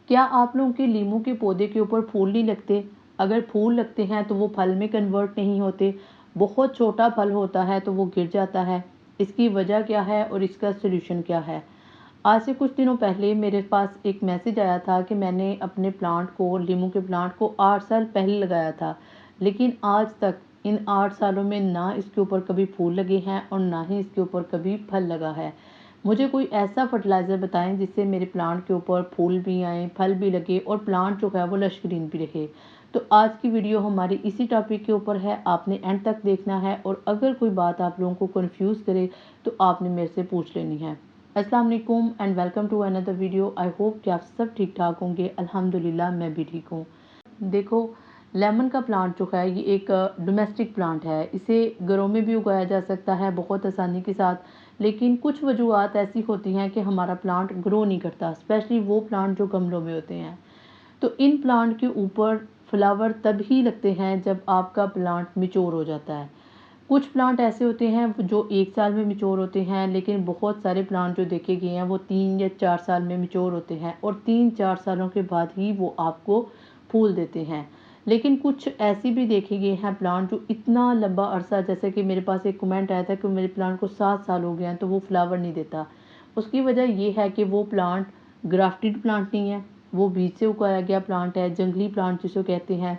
क्या आप लोगों के लीमू के पौधे के ऊपर फूल नहीं लगते? अगर फूल लगते हैं तो वो फल में कन्वर्ट नहीं होते, बहुत छोटा फल होता है तो वो गिर जाता है। इसकी वजह क्या है और इसका सॉल्यूशन क्या है? आज से कुछ दिनों पहले मेरे पास एक मैसेज आया था कि मैंने अपने प्लांट को, लीमू के प्लांट को 8 साल पहले लगाया था, लेकिन आज तक इन 8 सालों में ना इसके ऊपर कभी फूल लगे हैं और ना ही इसके ऊपर कभी फल लगा है। मुझे कोई ऐसा फर्टिलाइज़र बताएं जिससे मेरे प्लांट के ऊपर फूल भी आएँ, फल भी लगे और प्लांट जो है वो लश ग्रीन भी रहे। तो आज की वीडियो हमारी इसी टॉपिक के ऊपर है, आपने एंड तक देखना है और अगर कोई बात आप लोगों को कंफ्यूज करे तो आपने मेरे से पूछ लेनी है। अस्सलाम वालेकुम and welcome to another video. I hope कि आप सब ठीक ठाक होंगे। अल्हम्दुलिल्लाह मैं भी ठीक हूँ। देखो, लेमन का प्लांट जो है ये एक डोमेस्टिक प्लांट है। इसे घरों में भी उगाया जा सकता है बहुत आसानी के साथ, लेकिन कुछ वजूहत ऐसी होती हैं कि हमारा प्लांट ग्रो नहीं करता, स्पेशली वो प्लांट जो गमलों में होते हैं। तो इन प्लांट के ऊपर फ्लावर तभी लगते हैं जब आपका प्लांट मैच्योर हो जाता है। कुछ प्लांट ऐसे होते हैं जो 1 साल में मैच्योर होते हैं, लेकिन बहुत सारे प्लांट जो देखे गए हैं वो 3 या 4 साल में मैच्योर होते हैं और 3-4 सालों के बाद ही वो आपको फूल देते हैं। लेकिन कुछ ऐसे भी देखे गए हैं प्लांट जो इतना लंबा अरसा, जैसे कि मेरे पास एक कमेंट आया था कि मेरे प्लांट को 7 साल हो गए हैं तो वो फ्लावर नहीं देता। उसकी वजह ये है कि वो प्लांट ग्राफ्टेड प्लांट नहीं है, वो बीज से उगाया गया प्लांट है, जंगली प्लांट जिसे कहते हैं।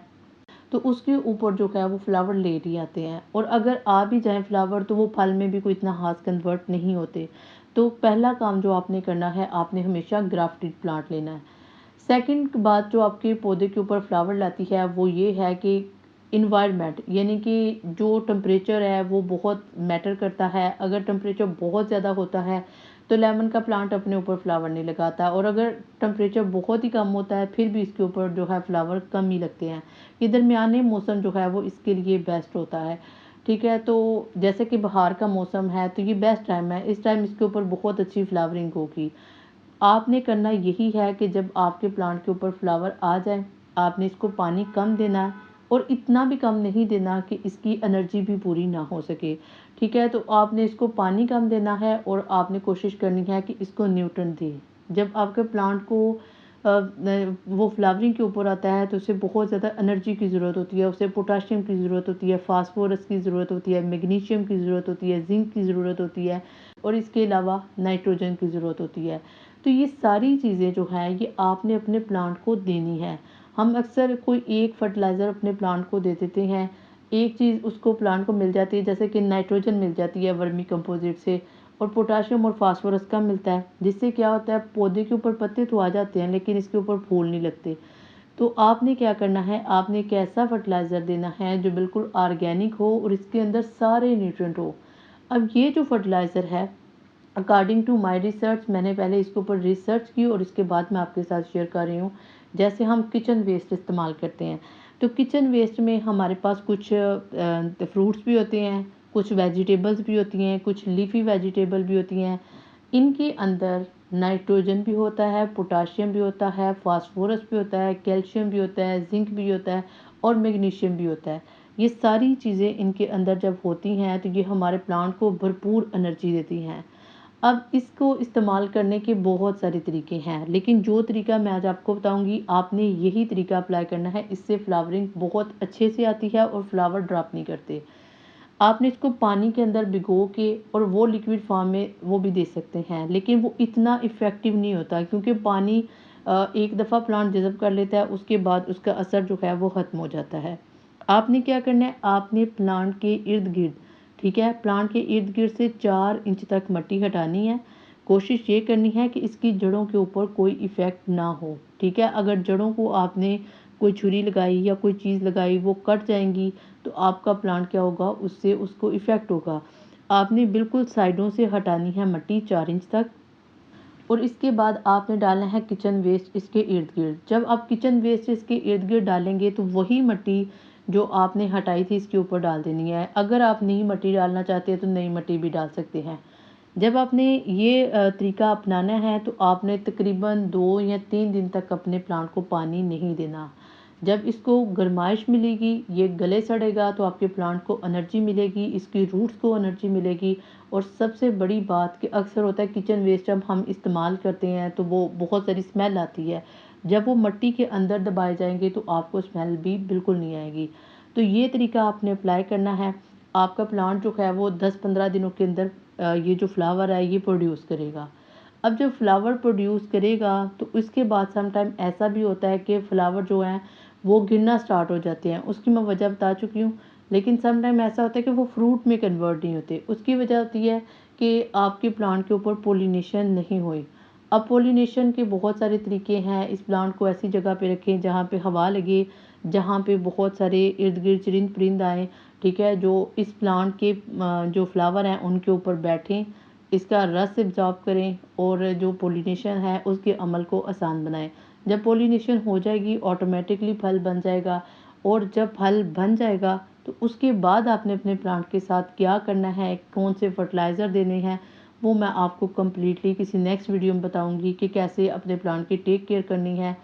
तो उसके ऊपर जो है वो फ्लावर लेट ही आते हैं और अगर आ भी जाएँ फ्लावर तो वो फल में भी कोई इतना खास कन्वर्ट नहीं होते। तो पहला काम जो आपने करना है, आपने हमेशा ग्राफ्टेड प्लांट लेना है। सेकंड बात जो आपके पौधे के ऊपर फ्लावर लाती है वो ये है कि इन्वायरमेंट, यानी कि जो टेम्परेचर है वो बहुत मैटर करता है। अगर टेम्परेचर बहुत ज़्यादा होता है तो लेमन का प्लांट अपने ऊपर फ्लावर नहीं लगाता, और अगर टेम्परेचर बहुत ही कम होता है फिर भी इसके ऊपर जो है फ्लावर कम ही लगते हैं। ये दरमियाने मौसम जो है वो इसके लिए बेस्ट होता है। ठीक है, तो जैसे कि बाहर का मौसम है तो ये बेस्ट टाइम है, इस टाइम इसके ऊपर बहुत अच्छी फ्लावरिंग होगी। आपने करना यही है कि जब आपके प्लांट के ऊपर फ्लावर आ जाए, आपने इसको पानी कम देना है और इतना भी कम नहीं देना कि इसकी एनर्जी भी पूरी ना हो सके। ठीक है, तो आपने इसको पानी कम देना है और आपने कोशिश करनी है कि इसको न्यूट्रन दें। जब आपके प्लांट को वो फ्लावरिंग के ऊपर आता है तो उसे बहुत ज़्यादा एनर्जी की ज़रूरत होती है, उसे पोटाशियम की ज़रूरत होती है, फास्फोरस की ज़रूरत होती है, मैग्नीशियम की ज़रूरत होती है, जिंक की ज़रूरत होती है और इसके अलावा नाइट्रोजन की ज़रूरत होती है। तो ये सारी चीज़ें जो हैं ये आपने अपने प्लांट को देनी है। हम अक्सर कोई एक फर्टिलाइज़र अपने प्लांट को दे देते हैं, एक चीज़ उसको प्लांट को मिल जाती है, जैसे कि नाइट्रोजन मिल जाती है वर्मी कंपोजिट से और पोटाशियम और फास्फोरस कम मिलता है, जिससे क्या होता है पौधे के ऊपर पत्ते तो आ जाते हैं लेकिन इसके ऊपर फूल नहीं लगते। तो आपने क्या करना है, आपने एक ऐसा फर्टिलाइज़र देना है जो बिल्कुल ऑर्गेनिक हो और इसके अंदर सारे न्यूट्रिएंट हो। अब ये जो फर्टिलाइज़र है, अकॉर्डिंग टू माय रिसर्च, मैंने पहले इसके ऊपर रिसर्च की और इसके बाद मैं आपके साथ शेयर कर रही हूँ। जैसे हम किचन वेस्ट इस्तेमाल करते हैं, तो किचन वेस्ट में हमारे पास कुछ फ्रूट्स भी होते हैं, कुछ वेजिटेबल्स भी होती हैं, कुछ लीफी वेजिटेबल भी होती हैं। इनके अंदर नाइट्रोजन भी होता है, पोटाशियम भी होता है, फास्फोरस भी होता है, कैल्शियम भी होता है, जिंक भी होता है और मैग्नीशियम भी होता है। ये सारी चीज़ें इनके अंदर जब होती हैं तो ये हमारे प्लांट को भरपूर एनर्जी देती हैं। अब इसको इस्तेमाल करने के बहुत सारे तरीके हैं, लेकिन जो तरीका मैं आज आपको बताऊंगी आपने यही तरीका अप्लाई करना है। इससे फ्लावरिंग बहुत अच्छे से आती है और फ्लावर ड्रॉप नहीं करते। आपने इसको पानी के अंदर भिगो के और वो लिक्विड फॉर्म में वो भी दे सकते हैं, लेकिन वो इतना इफ़ेक्टिव नहीं होता क्योंकि पानी एक दफ़ा प्लांट जज़ब कर लेता है, उसके बाद उसका असर जो है वो ख़त्म हो जाता है। आपने क्या करना है, आपने प्लांट के इर्द गिर्द, ठीक है, प्लांट के इर्द गिर्द से 4 इंच तक मिट्टी हटानी है। कोशिश ये करनी है कि इसकी जड़ों के ऊपर कोई इफ़ेक्ट ना हो। ठीक है, अगर जड़ों को आपने कोई छुरी लगाई या कोई चीज़ लगाई वो कट जाएंगी तो आपका प्लांट क्या होगा, उससे उसको इफ़ेक्ट होगा। आपने बिल्कुल साइडों से हटानी है मिट्टी 4 इंच तक और इसके बाद आपने डालना है किचन वेस्ट इसके इर्द गिर्द। जब आप किचन वेस्ट इसके इर्द गिर्द डालेंगे तो वही मिट्टी जो आपने हटाई थी इसके ऊपर डाल देनी है। अगर आप नई मिट्टी डालना चाहते हैं तो नई मिट्टी भी डाल सकते हैं। जब आपने ये तरीका अपनाना है तो आपने तकरीबन 2 या 3 दिन तक अपने प्लांट को पानी नहीं देना। जब इसको गर्माइश मिलेगी, ये गले सड़ेगा तो आपके प्लांट को एनर्जी मिलेगी, इसकी रूट्स को एनर्जी मिलेगी। और सबसे बड़ी बात कि अक्सर होता है किचन वेस्ट जब हम इस्तेमाल करते हैं तो वो बहुत सारी स्मेल आती है। जब वो मिट्टी के अंदर दबाए जाएंगे तो आपको स्मेल भी बिल्कुल नहीं आएगी। तो ये तरीका आपने अप्लाई करना है। आपका प्लांट जो है वो 10-15 दिनों के अंदर ये जो फ्लावर है ये प्रोड्यूस करेगा। अब जब फ्लावर प्रोड्यूस करेगा तो इसके बाद सम टाइम ऐसा भी होता है कि फ्लावर जो हैं वो गिरना स्टार्ट हो जाते हैं। उसकी मैं वजह बता चुकी हूँ। लेकिन सम टाइम ऐसा होता है कि वो फ्रूट में कन्वर्ट नहीं होते। उसकी वजह होती है कि आपके प्लांट के ऊपर पोलिनेशन नहीं हुई। अब पोलिनेशन के बहुत सारे तरीके हैं। इस प्लांट को ऐसी जगह पे रखें जहाँ पे हवा लगे, जहाँ पे बहुत सारे इर्द गिर्द चरिंद परिंद आएँ, ठीक है, जो इस प्लांट के जो फ्लावर हैं उनके ऊपर बैठें, इसका रस एब्जॉर्ब करें और जो पोलिनेशन है उसके अमल को आसान बनाएं। जब पोलिनेशन हो जाएगी ऑटोमेटिकली फल बन जाएगा। और जब फल बन जाएगा तो उसके बाद आपने अपने प्लांट के साथ क्या करना है, कौन से फर्टिलाइज़र देने हैं, वो मैं आपको कम्प्लीटली किसी नेक्स्ट वीडियो में बताऊंगी कि कैसे अपने प्लांट की टेक केयर करनी है।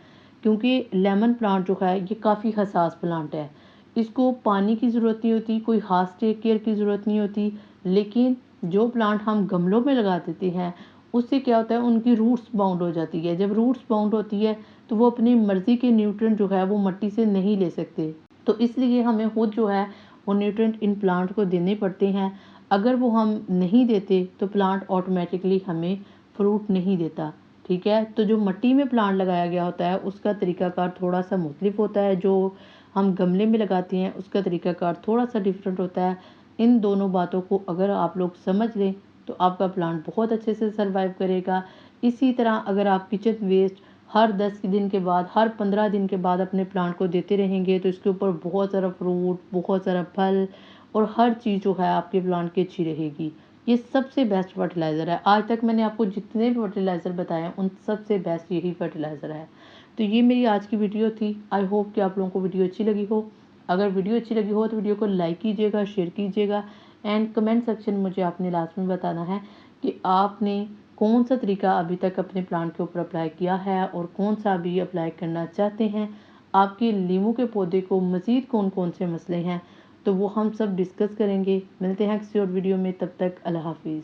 क्योंकि लेमन प्लांट जो है ये काफ़ी हसास प्लांट है। इसको पानी की ज़रूरत नहीं होती, कोई ख़ास टेक केयर की ज़रूरत नहीं होती। लेकिन जो प्लांट हम गमलों में लगा देते हैं उससे क्या होता है, उनकी रूट्स बाउंड हो जाती है। जब रूट्स बाउंड होती है तो वो अपनी मर्ज़ी के न्यूट्रिएंट जो है वो मिट्टी से नहीं ले सकते। तो इसलिए हमें खुद जो है वो न्यूट्रिएंट इन प्लांट को देने पड़ते हैं। अगर वो हम नहीं देते तो प्लांट ऑटोमेटिकली हमें फ्रूट नहीं देता। ठीक है, तो जो मिट्टी में प्लांट लगाया गया होता है उसका तरीकाकार थोड़ा सा मुख्तलिफ होता है, जो हम गमले में लगाते हैं उसका तरीकाकार थोड़ा सा डिफरेंट होता है। इन दोनों बातों को अगर आप लोग समझ लें तो आपका प्लांट बहुत अच्छे से सर्वाइव करेगा। इसी तरह अगर आप किचन वेस्ट हर 10 दिन के बाद, हर 15 दिन के बाद अपने प्लांट को देते रहेंगे तो इसके ऊपर बहुत सारा फ्रूट, बहुत सारा फल और हर चीज़ जो है आपके प्लांट की अच्छी रहेगी। ये सबसे बेस्ट फर्टिलाइज़र है। आज तक मैंने आपको जितने भी फर्टिलाइज़र बताए हैं उन सबसे बेस्ट यही फर्टिलाइज़र है। तो ये मेरी आज की वीडियो थी। आई होप कि आप लोगों को वीडियो अच्छी लगी हो। अगर वीडियो अच्छी लगी हो तो वीडियो को लाइक कीजिएगा, शेयर कीजिएगा एंड कमेंट सेक्शन में मुझे आपने लास्ट में बताना है कि आपने कौन सा तरीका अभी तक अपने प्लांट के ऊपर अप्लाई किया है और कौन सा अभी अप्लाई करना चाहते हैं। आपके नींबू के पौधे को मज़ीद कौन कौन से मसले हैं तो वो हम सब डिस्कस करेंगे। मिलते हैं किसी और वीडियो में, तब तक अल्लाह हाफिज़।